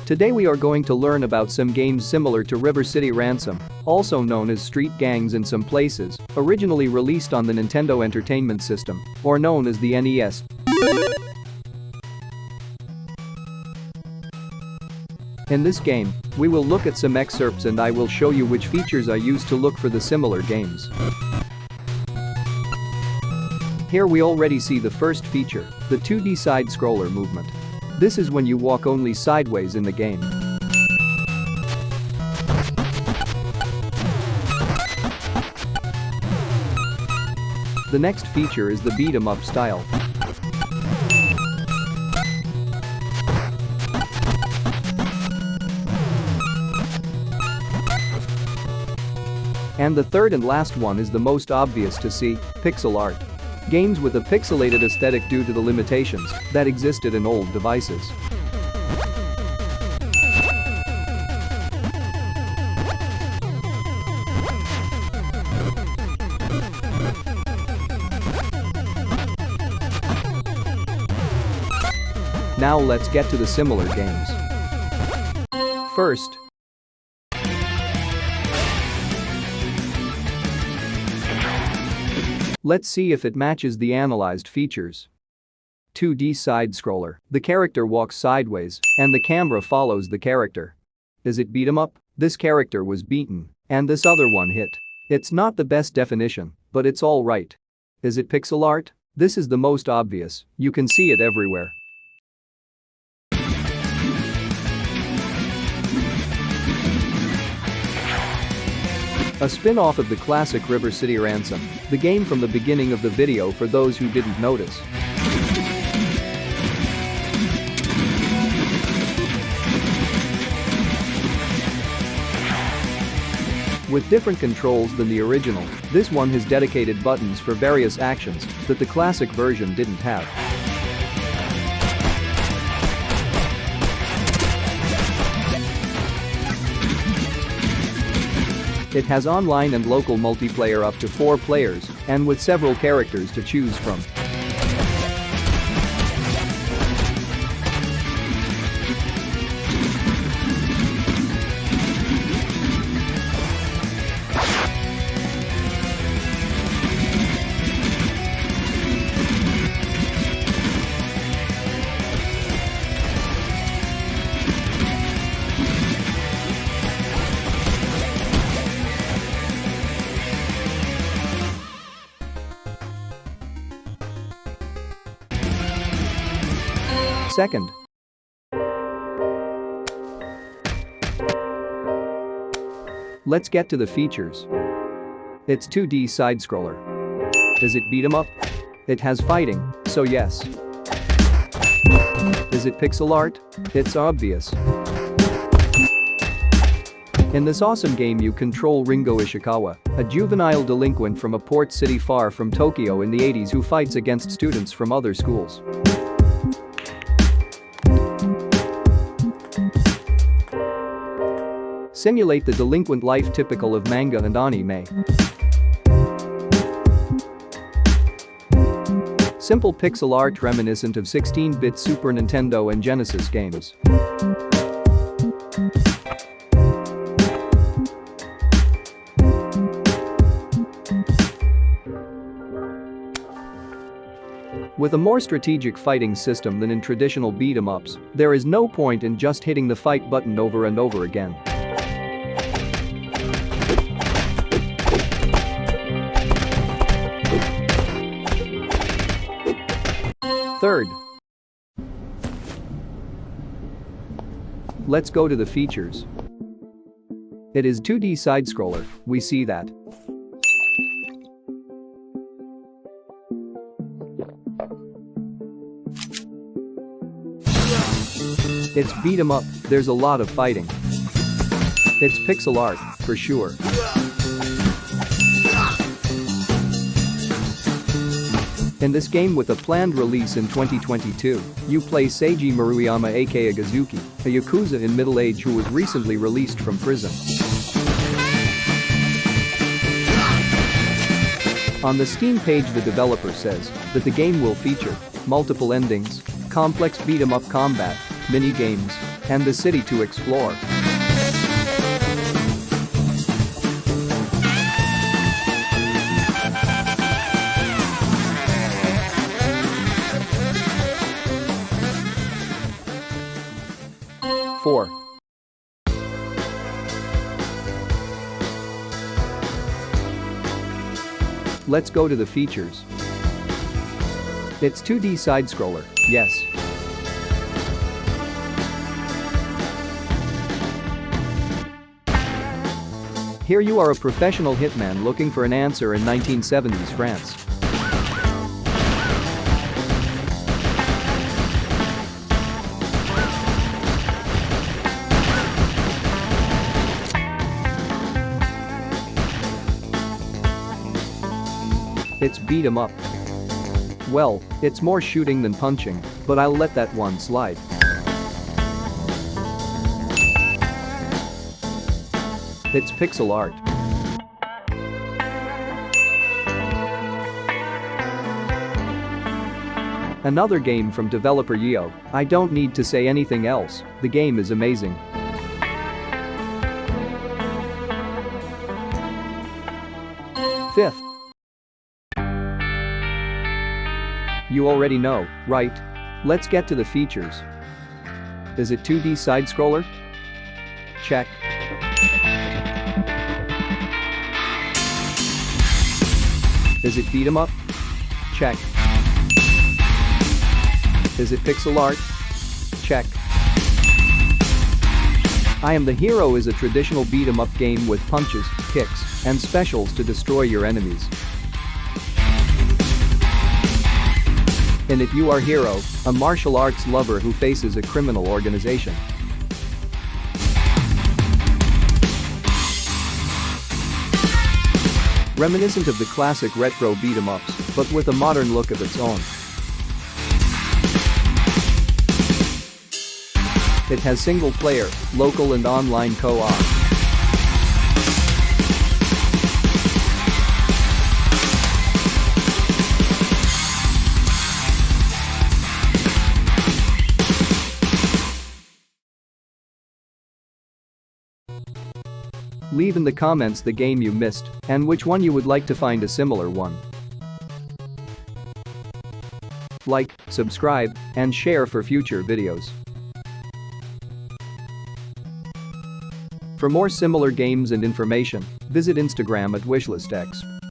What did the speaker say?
Today we are going to learn about some games similar to River City Ransom, also known as Street Gangs in some places, originally released on the Nintendo Entertainment System, or known as the NES. In this game, we will look at some excerpts and I will show you which features I used to look for the similar games. Here we already see the first feature, the 2D side-scroller movement. This is when you walk only sideways in the game. The next feature is the beat-em-up style. And the third and last one is the most obvious to see, pixel art. Games with a pixelated aesthetic due to the limitations that existed in old devices. Now let's get to the similar games. First, let's see if it matches the analyzed features. 2D side-scroller. The character walks sideways, and the camera follows the character. Is it beat 'em up? This character was beaten, and this other one hit. It's not the best definition, but it's alright. Is it pixel art? This is the most obvious, you can see it everywhere. A spin-off of the classic River City Ransom, the game from the beginning of the video for those who didn't notice. With different controls than the original, this one has dedicated buttons for various actions that the classic version didn't have. It has online and local multiplayer up to 4 players, and with several characters to choose from. Second, let's get to the features. It's 2D side-scroller. Is it beat 'em up? It has fighting, so yes. Is it pixel art? It's obvious. In this awesome game you control Ringo Ishikawa, a juvenile delinquent from a port city far from Tokyo in the 80s who fights against students from other schools. Simulate the delinquent life typical of manga and anime. Simple pixel art reminiscent of 16-bit Super Nintendo and Genesis games. With a more strategic fighting system than in traditional beat-em-ups, there is no point in just hitting the fight button over and over again. Third, let's go to the features. It is 2D side-scroller, we see that. It's beat 'em up, there's a lot of fighting. It's pixel art, for sure. In this game with a planned release in 2022, you play Seiji Maruyama aka Gazuki, a yakuza in middle age who was recently released from prison. On the Steam page the developer says that the game will feature multiple endings, complex beat-em-up combat, mini-games, and the city to explore. Four. Let's go to the features. It's 2D side-scroller, yes. Here you are, a professional hitman looking for an answer in 1970s France. It's beat 'em up. Well, it's more shooting than punching, but I'll let that one slide. It's pixel art. Another game from developer Yo. I don't need to say anything else, the game is amazing. Fifth. You already know, right? Let's get to the features. Is it 2D side-scroller? Check. Is it beat 'em up? Check. Is it pixel art? Check. I Am the Hero is a traditional beat 'em up game with punches, kicks, and specials to destroy your enemies. In it you are Hero, a martial arts lover who faces a criminal organization. Reminiscent of the classic retro beat 'em ups, but with a modern look of its own. It has single-player, local and online co-op. Leave in the comments the game you missed and which one you would like to find a similar one. Like, subscribe, and share for future videos. For more similar games and information, visit Instagram at wishlistexp.